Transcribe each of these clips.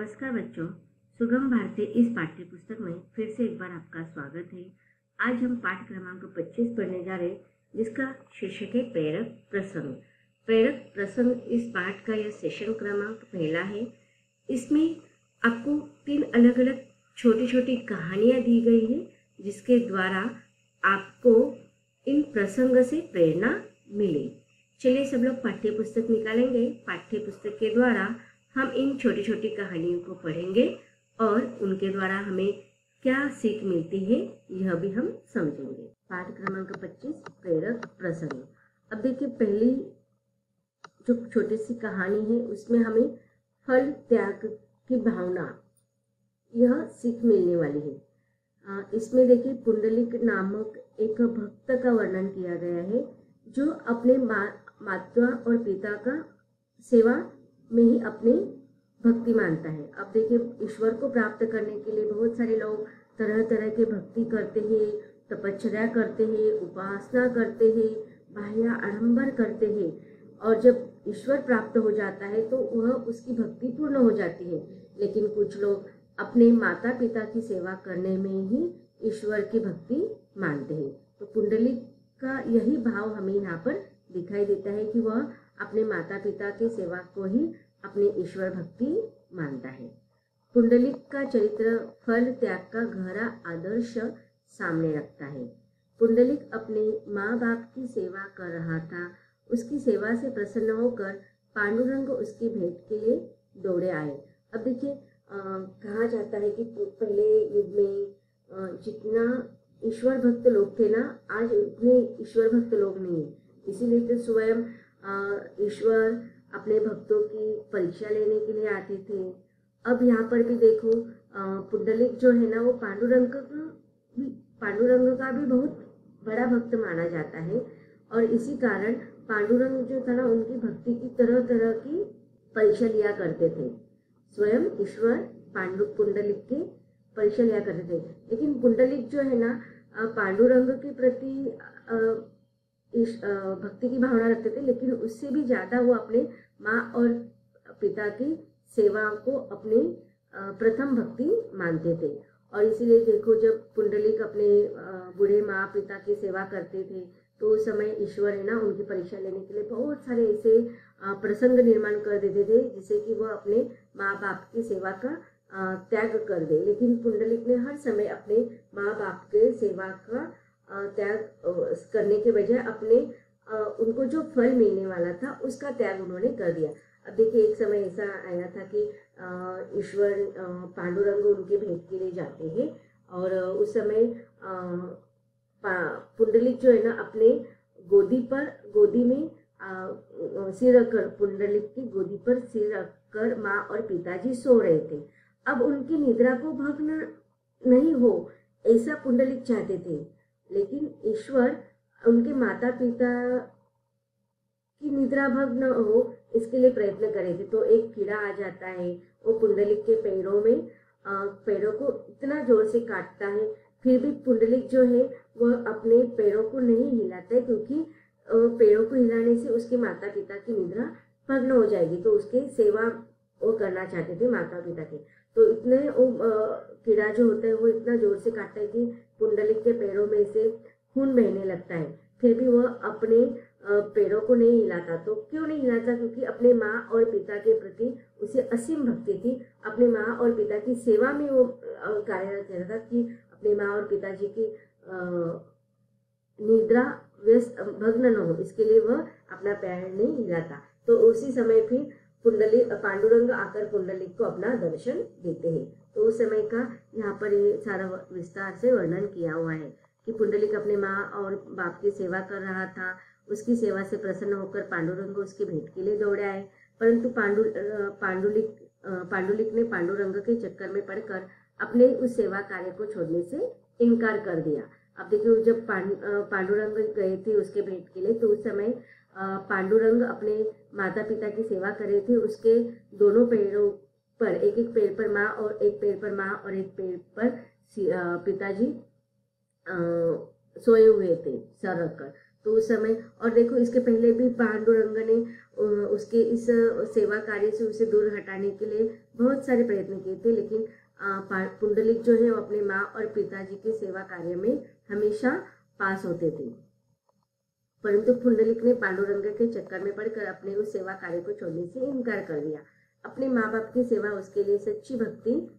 नमस्कार बच्चों, सुगम भारती इस पाठ्य पुस्तक में फिर से एक बार आपका स्वागत है। आज हम पाठ क्रमांक 25 पढ़ने जा रहे हैं, जिसका शीर्षक है प्रेरक प्रसंग। प्रेरक प्रसंग इस पाठ का यह सेशन क्रमांक पहला है। इसमें आपको 3 अलग अलग छोटी छोटी कहानियां दी गई है, जिसके द्वारा आपको इन प्रसंग से प्रेरणा मिले। चलिए सब लोग पाठ्य पुस्तक निकालेंगे। पाठ्य पुस्तक के द्वारा हम इन छोटी छोटी कहानियों को पढ़ेंगे और उनके द्वारा हमें क्या सीख मिलती है यह भी हम समझेंगे। पाठ क्रमांक 25 प्रेरक प्रसंग। अब देखिए, पहली जो छोटी सी कहानी है उसमें हमें फल त्याग की भावना यह सीख मिलने वाली है। इसमें देखिए, पुंडलिक नामक एक भक्त का वर्णन किया गया है, जो अपने माता और पिता का सेवा में ही अपनी भक्ति मानता है। अब देखिए, ईश्वर को प्राप्त करने के लिए बहुत सारे लोग तरह तरह के भक्ति करते हैं, तपस्या करते हैं, उपासना करते हैं, बाह्य आडंबर करते हैं, और जब ईश्वर प्राप्त हो जाता है तो वह उसकी भक्ति पूर्ण हो जाती है। लेकिन कुछ लोग अपने माता पिता की सेवा करने में ही ईश्वर की भक्ति मानते हैं। तो पुंडलिक का यही भाव हमें यहाँ पर दिखाई देता है कि वह अपने माता पिता की सेवा को ही अपने ईश्वर भक्ति मानता है। पुंडलिक का चरित्र फल त्याग का गहरा आदर्श सामने रखता है। पुंडलिक अपने माँ बाप की सेवा कर रहा था। उसकी सेवा से प्रसन्न होकर पांडुरंग उसकी भेंट के लिए दौड़े आए। अब देखिए, कहा जाता है कि पहले युग में जितना ईश्वर भक्त लोग थे ना, आज उतने ईश्वर भक्त लोग नहीं है। इसीलिए तो स्वयं ईश्वर अपने भक्तों की परीक्षा लेने के लिए आते थे। अब यहाँ पर भी देखो, पुंडलिक जो है ना, वो पांडुरंग का भी बहुत बड़ा भक्त माना जाता है, और इसी कारण पांडुरंग जो था ना, उनकी भक्ति की तरह तरह की परीक्षा लिया करते थे। स्वयं ईश्वर पुंडलिक की परीक्षा लिया करते थे। लेकिन पुंडलिक जो है ना, पांडुरंग के प्रति भक्ति की भावना रखते थे, लेकिन उससे भी ज्यादा वो अपने माँ और पिता की सेवा को अपने प्रथम भक्ति मानते थे। और इसीलिए देखो, जब पुंडलिक अपने बूढ़े माँ पिता की सेवा करते थे तो उस समय ईश्वर है ना, उनकी परीक्षा लेने के लिए बहुत सारे ऐसे प्रसंग निर्माण कर देते थे, जिससे कि वह अपने माँ बाप की सेवा का त्याग कर दे। लेकिन पुंडलिक ने हर समय अपने माँ बाप के सेवा का त्याग करने के बजाय अपने उनको जो फल मिलने वाला था उसका त्याग उन्होंने कर दिया। अब देखिए, एक समय ऐसा आया था कि ईश्वर पांडुरंग उनके भेंट के लिए जाते हैं, और उस समय पुंडलिक जो है ना, अपने गोदी में सिर रखकर, पुंडलिक की गोदी पर सिर रखकर माँ और पिताजी सो रहे थे। अब उनकी निद्रा को भंग नहीं हो, ऐसा पुंडलिक चाहते थे। लेकिन ईश्वर उनके माता पिता की निद्रा भंग न हो, इसके लिए प्रयत्न करे थे। तो एक कीड़ा आ जाता है, वो पुंडलिक के पैरों को इतना जोर से काटता है। फिर भी पुंडलिक जो है वह अपने पैरों को नहीं हिलाता है, क्योंकि पैरों को हिलाने से उसके माता पिता की निद्रा भंग हो जाएगी। तो उसके सेवा वो करना चाहते थे माता पिता के। तो इतने कीड़ा जो होता है वो इतना जोर से काटता है कि पुंडलिक के पैरों में से खून बहने लगता है। फिर भी वह अपने पैरों को नहीं हिलाता। तो क्यों नहीं हिलाता? क्योंकि अपने माँ और पिता के प्रति उसे असीम भक्ति थी। अपने माँ और पिता की सेवा में वो कार्यरत रहता था कि अपने माँ और पिताजी की निद्रा व्यस्त भग्न न हो, इसके लिए वह अपना पैर नहीं हिलाता। तो उसी समय फिर पांडुरंग आकर पुंडलिक को अपना दर्शन देते हैं। तो उस समय का यहाँ पर ये सारा विस्तार से वर्णन किया हुआ है कि पुंडलिक अपने माँ और बाप की सेवा कर रहा था। उसकी सेवा से प्रसन्न होकर पांडुरंग उसकी भेंट के लिए दौड़े आए, परंतु पांडुलिक ने पांडुरंग के चक्कर में पड़कर अपने उस सेवा कार्य को छोड़ने से इनकार कर दिया। अब देखिए, जब पांडुरंग गए थे उसके भेंट के लिए, तो उस समय पांडुरंग अपने माता पिता की सेवा कर रहे थे। उसके दोनों पैरों पर, एक पैर पर माँ और एक पैर पर पिताजी सोए हुए थे सर रखकर। तो उस समय, और देखो इसके पहले भी पांडुरंग ने उसके इस सेवा कार्य से उसे दूर हटाने के लिए बहुत सारे प्रयत्न किए थे, लेकिन पुंडलिक जो है वो अपने माँ और पिताजी के सेवा कार्य में हमेशा पास होते थे। परंतु पुंडलिक ने पांडुरंग के चक्कर में पड़कर अपने उस सेवा कार्य को छोड़ने से इनकार कर दिया। अपने माँ बाप की सेवा उसके लिए सच्ची भक्ति,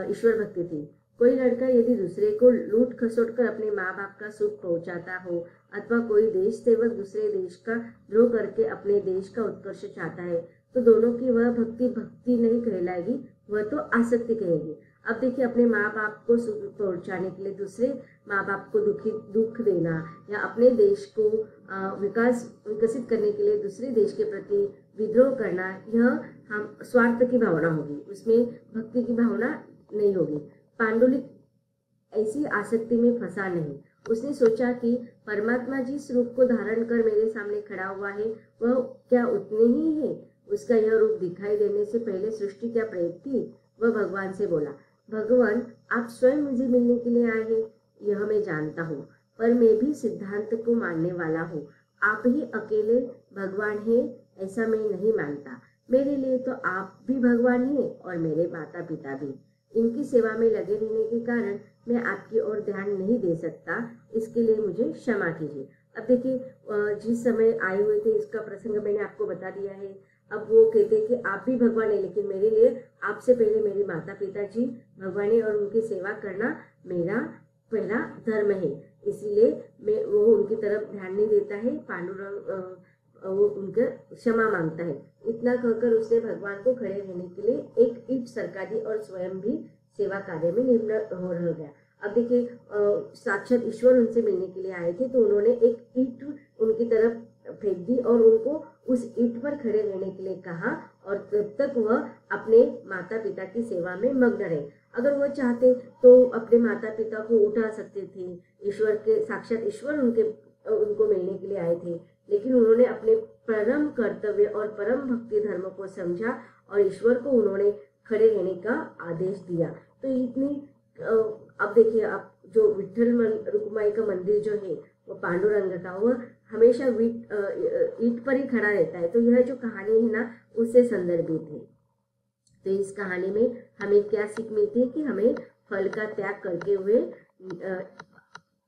ईश्वर भक्ति थी। कोई लड़का यदि दूसरे को लूट खसोट कर अपने माँ बाप का सुख पहुंचाता हो, अथवा कोई देश सेवक दूसरे देश का द्रोह करके अपने देश का उत्कर्ष चाहता है, तो दोनों की वह भक्ति नहीं कहलाएगी, वह तो आसक्ति कहेगी। अब देखिए, अपने माँ बाप को सुख पहुंचाने के लिए दूसरे माँ बाप को दुख देना, या अपने देश को विकसित करने के लिए दूसरे देश के प्रति विद्रोह करना, यह हम स्वार्थ की भावना होगी, उसमें भक्ति की भावना नहीं होगी। पांडुलिक ऐसी आसक्ति में फंसा नहीं। उसने सोचा कि परमात्मा जिस रूप को धारण कर मेरे सामने खड़ा हुआ है, वह क्या उतने ही है? उसका यह रूप दिखाई देने से पहले सृष्टि क्या प्रेत थी? वह भगवान से बोला, भगवान, आप स्वयं मुझे मिलने के लिए आए हैं, यह मैं जानता हूँ, पर मैं भी सिद्धांत को मानने वाला हूँ। आप ही अकेले भगवान हैं, ऐसा मैं नहीं मानता। मेरे लिए तो आप भी भगवान हैं और मेरे माता पिता भी। इनकी सेवा में लगे रहने के कारण मैं आपकी ओर ध्यान नहीं दे सकता, इसके लिए मुझे क्षमा कीजिए। अब देखिए, जिस समय आए हुए थे इसका प्रसंग मैंने आपको बता दिया है। अब वो कहते हैं कि आप भी भगवान है, लेकिन मेरे लिए आपसे पहले मेरे माता पिता जी भगवान है और उनकी सेवा करना मेरा पहला धर्म है, इसीलिए मैं वो उनकी तरफ ध्यान नहीं देता है। पांडुरंग वो उनका क्षमा मांगता है। इतना कहकर उसने भगवान को खड़े रहने के लिए एक ईंट सरका दी और स्वयं भी सेवा कार्य में निम्न हो रह गया। अब देखिए, साक्षात ईश्वर उनसे मिलने के लिए आए थे, तो उन्होंने एक ईंट उनकी तरफ फेंक दी और उनको उस ईंट पर खड़े रहने के लिए कहा, और तब तक वह अपने माता पिता की सेवा में मग्न रहे। अगर वह चाहते तो अपने माता पिता को उठा सकते थे। ईश्वर के साक्षात ईश्वर उनको मिलने के लिए आए थे, लेकिन उन्होंने अपने परम कर्तव्य और परम भक्ति धर्म को समझा और ईश्वर को उन्होंने खड़े रहने का आदेश दिया। तो इतनी अब देखिए, आप जो विठ्ठल रुक्माई का मंदिर जो है वो पांडुरंग का, वह हमेशा ईंट पर ही खड़ा रहता है। तो यह जो कहानी है ना, उससे संदर्भित है। तो इस कहानी में हमें क्या सीख मिलती है कि हमें फल का त्याग करके हुए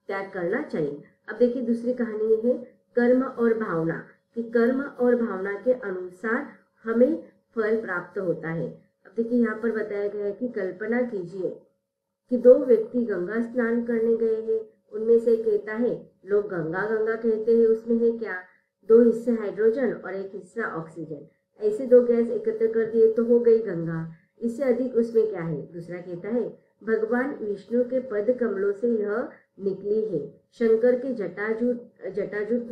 त्याग करना चाहिए। अब देखिए, दूसरी कहानी है कर्म और भावना, कि कर्म और भावना के अनुसार हमें फल प्राप्त होता है। अब देखिए, यहाँ पर बताया गया है कि कल्पना कीजिए कि दो व्यक्ति गंगा स्नान करने गए हैं। उनमें से कहता है, लोग गंगा गंगा कहते हैं, उसमें है क्या? 2 हिस्से हाइड्रोजन और 1 हिस्सा ऑक्सीजन। ऐसे 2 गैस एकत्र कर दिए तो हो गई गंगा, इससे अधिक उसमें क्या है? दूसरा कहता है, भगवान विष्णु के पद कमलों से यह निकली है। शंकर के जटाजूट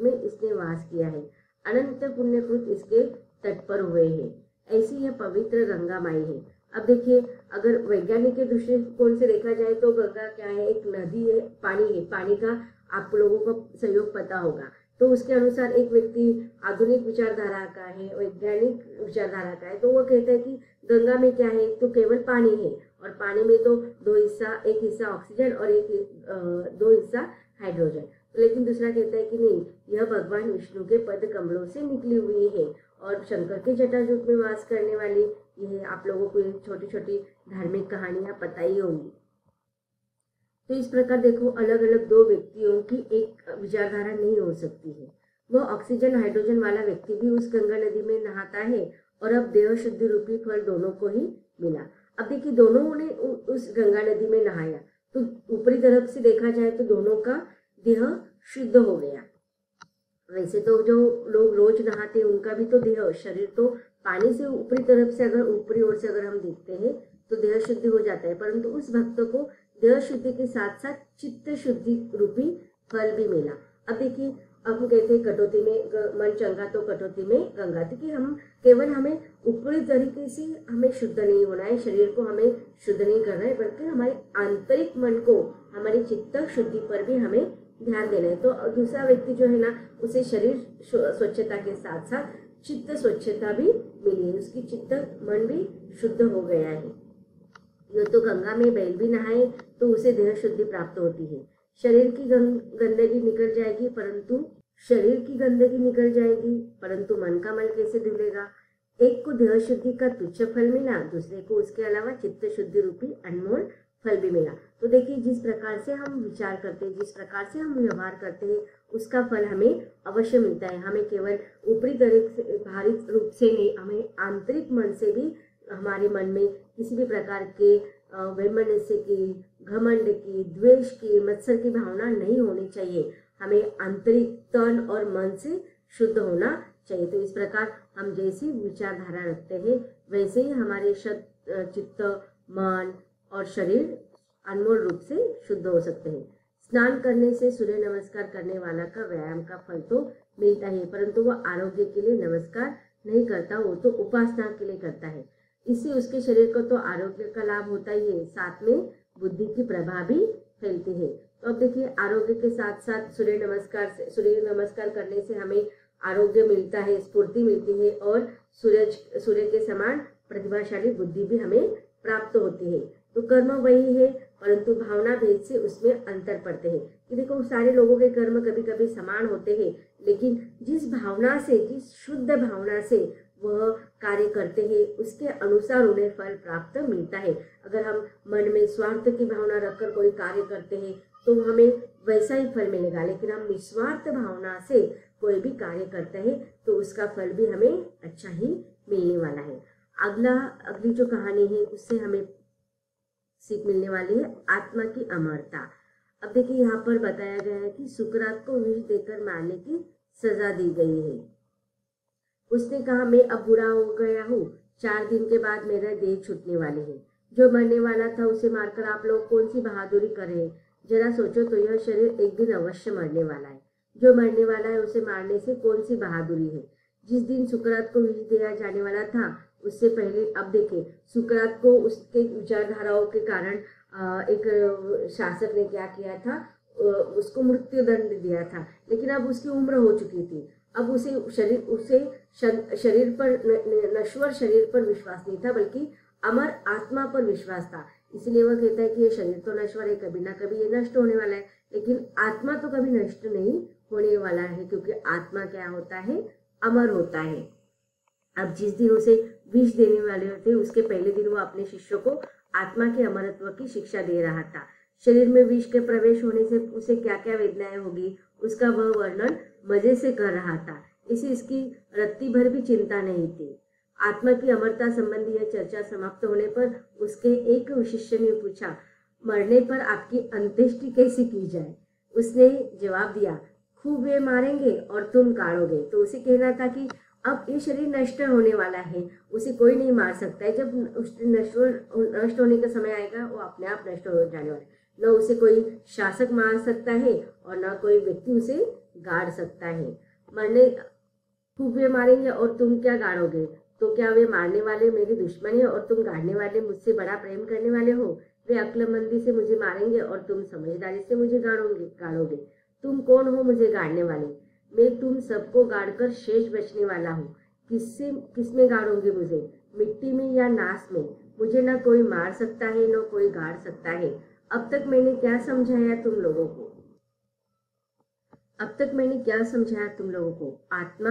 में इसने वास किया है। अनंत पुण्यकृत इसके तट पर हुए हैं। ऐसी यह पवित्र गंगा माई है। अब देखिए, अगर वैज्ञानिक के दृष्टिकोण से देखा जाए तो गंगा क्या है? एक नदी है, पानी है। पानी का आप लोगों को सहयोग पता होगा। तो उसके अनुसार एक व्यक्ति आधुनिक विचारधारा का है, वैज्ञानिक विचारधारा का है, तो वो कहता है कि गंगा में क्या है? तो केवल पानी है, और पानी में तो 2 हिस्सा, 1 हिस्सा ऑक्सीजन और 2 हिस्सा हाइड्रोजन। लेकिन दूसरा कहता है कि नहीं, यह भगवान विष्णु के पद कमलों से निकली हुई है और शंकर के जटाजूट में वास करने वाली यह आप लोगों को छोटी छोटी धार्मिक कहानियां पता ही होंगी। तो इस प्रकार देखो, अलग अलग 2 व्यक्तियों की एक विचारधारा नहीं हो सकती है। वह ऑक्सीजन हाइड्रोजन वाला व्यक्ति भी उस गंगा नदी में नहाता है और अब देह शुद्धि रूपी फल दोनों को ही मिला। अब देखिए, दोनों ने उस गंगा नदी में नहाया, तो ऊपरी तरफ से देखा जाए तो दोनों का देह शुद्ध हो गया। वैसे तो जो लोग रोज नहाते हैं उनका भी तो देह, शरीर तो पानी से ऊपरी तरफ से, अगर ऊपरी ओर से अगर हम देखते हैं तो देह शुद्धि हो जाता है, परंतु उस भक्त को देह शुद्धि के साथ साथ चित्त शुद्धि रूपी फल भी मिला। अब देखिए, अब हम कहते हैं कटौती में मन चंगा तो कटौती में गंगा, कि हम केवल हमें ऊपरी तरीके से हमें शुद्ध नहीं होना है, शरीर को हमें शुद्ध नहीं करना है, बल्कि हमारे आंतरिक मन को, हमारी चित्त शुद्धि पर भी हमें ध्यान देना है। तो दूसरा व्यक्ति जो है ना, उसे शरीर स्वच्छता के साथ साथ चित्त स्वच्छता भी मिली है, उसकी चित्त मन भी शुद्ध हो गया है। यह तो गंगा में बैल भी नहाए तो उसे देह शुद्धि प्राप्त होती है। शरीर की गंदगी निकल जाएगी, परंतु शरीर की गंदगी निकल जाएगी, परंतु मन का मल कैसे धुलेगा। एक को देह शुद्धि का तुच्छ फल मिला, दूसरे को उसके अलावा चित्त शुद्धि रूपी अनमोल फल भी मिला। तो देखिए, जिस प्रकार से हम विचार करते हैं, जिस प्रकार से हम व्यवहार करते हैं, उसका फल हमें अवश्य मिलता है। हमें केवल ऊपरी तरीके से, बाहरी रूप से नहीं, हमें आंतरिक मन से भी हमारे मन में किसी भी प्रकार के वैमनस्य की, घमंड की, द्वेष की, मत्सर की भावना नहीं होनी चाहिए। हमें आंतरिक तन और मन से शुद्ध होना चाहिए। तो इस प्रकार हम जैसी विचारधारा रखते हैं, वैसे ही हमारे चित्त, मन और शरीर अनमोल रूप से शुद्ध हो सकते हैं। स्नान करने से, सूर्य नमस्कार करने वाला का व्यायाम का फल तो मिलता है, परंतु वह आरोग्य के लिए नमस्कार नहीं करता, वो तो उपासना के लिए करता है। इससे उसके शरीर को तो आरोग्य का लाभ होता ही है, साथ में बुद्धि की प्रभा भी फैलती है। तो अब देखिए, आरोग्य के साथ साथ सूर्य नमस्कार करने से हमें आरोग्य मिलता है, स्फूर्ति मिलती है और सूर्य के समान प्रतिभाशाली बुद्धि भी हमें प्राप्त होती है। तो कर्म वही है, परंतु भावना भेद से उसमें अंतर पड़ते हैं। कि देखो, सारे लोगों के कर्म कभी कभी समान होते हैं, लेकिन जिस भावना से, जिस शुद्ध भावना से वह कार्य करते हैं, उसके अनुसार उन्हें फल प्राप्त मिलता है। अगर हम मन में स्वार्थ की भावना रखकर कोई कार्य करते हैं तो हमें वैसा ही फल मिलेगा, लेकिन हम निस्वार्थ भावना से कोई भी कार्य करते हैं तो उसका फल भी हमें अच्छा ही मिलने वाला है। अगली जो कहानी है उससे हमें सीख मिलने वाली है आत्मा की अमरता। अब देखिए, यहाँ पर बताया गया है कि सुकरात को विष देकर मारने की सजा दी गई है। उसने कहा, मैं अब बुरा हो गया हूँ, 4 दिन के बाद मेरा देह छूटने वाले है। जो मरने वाला था उसे मारकर आप लोग कौन सी बहादुरी कर रहे हैं? जरा सोचो तो, यह शरीर एक दिन अवश्य मरने वाला है। जो मरने वाला है उसे मारने से कौन सी बहादुरी है? जिस दिन सुकरात को विष दिया जाने वाला था उससे पहले, अब देखें, सुकरात को उसके विचारधाराओं के कारण एक शासक ने क्या किया था, उसको मृत्यु दंड दिया था, लेकिन अब उसकी उम्र हो चुकी थी। अब उसे शरीर पर, नश्वर शरीर पर विश्वास नहीं था, बल्कि अमर आत्मा पर विश्वास था। इसलिए वह कहता है कि ये शरीर तो नश्वर है, कभी ना कभी ये नष्ट होने वाला है, लेकिन आत्मा तो कभी नष्ट नहीं होने वाला है, क्योंकि आत्मा क्या होता है? अमर होता है। अब जिस दिन उसे विष देने वाले थे, उसके पहले दिन वो अपने शिष्यों को आत्मा के अमरत्व की शिक्षा दे रहा था। शरीर में विष के प्रवेश होने से उसे क्या क्या वेदनाएं होगी, उसका वह वर्णन मजे से कर रहा था। इसे इसकी रत्ती भर भी चिंता नहीं थी। आत्मा की अमरता संबंधी यह चर्चा समाप्त होने पर उसके एक शिष्य ने पूछा, मरने पर आपकी अंत्येष्टि कैसे की जाए? उसने जवाब दिया, खूब वे मारेंगे और तुम गाड़ोगे। तो उसे कहना था कि अब ये शरीर नष्ट होने वाला है, उसे कोई नहीं मार सकता है। जब नष्ट होने का समय आएगा, वो अपने आप नष्ट हो जाने वाला है। न उसे कोई शासक मार सकता है और न कोई व्यक्ति उसे गाड़ सकता है। खूब वे मारेंगे और तुम क्या गाड़ोगे? तो क्या वे मारने वाले मेरे दुश्मन है और तुम गाड़ने वाले मुझसे बड़ा प्रेम करने वाले हो? वे अक्लमंदी से मुझे मारेंगे और तुम समझदारी से मुझे गाड़ोगे। तुम कौन हो मुझे गाड़ने वाले? मैं तुम सबको गाड़कर शेष बचने वाला हूँ। किसमें गाड़ोगे मुझे? मिट्टी में या नाश में? मुझे न कोई मार सकता है, न कोई गाड़ सकता है। अब तक मैंने क्या समझाया तुम लोगों को? आत्मा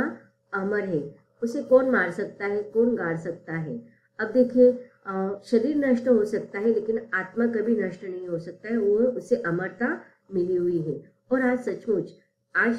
अमर है, उसे कौन मार सकता है, कौन गाड़ सकता है? अब देखिए, शरीर नष्ट हो सकता है, लेकिन आत्मा कभी नष्ट नहीं हो सकता है। वो उसे अमरता मिली हुई है। और आज सचमुच, आज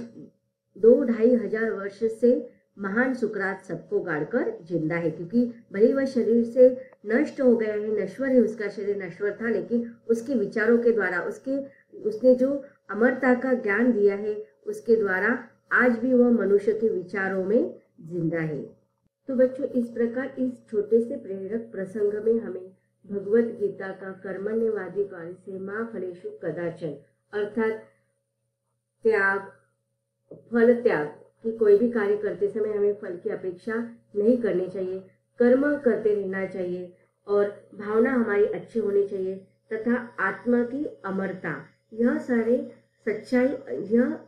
2-2.5 हजार वर्ष से महान सुकरात सबको गाड़कर जिंदा है, क्योंकि भले वह शरीर से नष्ट हो गया है, नश्वर है, उसका शरीर नश्वर था, लेकिन उसके विचारों के द्वारा, उसने जो अमरता का ज्ञान दिया है, उसके द्वारा आज भी वह मनुष्य के विचारों में जिंदा है। तो बच्चों, इस प्रकार इस छोटे से प्रेरक प्रसंग में हमें भगवत गीता का कर्मण्यवादी कार्य से मा फलेषु कदाचन, अर्थात फल त्याग, कि कोई भी कार्य करते समय हमें फल की अपेक्षा नहीं करनी चाहिए, कर्म करते रहना चाहिए और भावना हमारी अच्छी होनी चाहिए, तथा आत्मा की अमरता, यह सारे सच्चाई, यह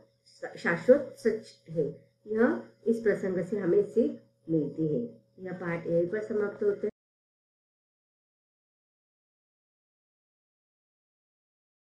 शाश्वत सच है। यह इस प्रसंग से हमें सीख मिलती है। यह पाठ यहीं पर समाप्त होते हैं।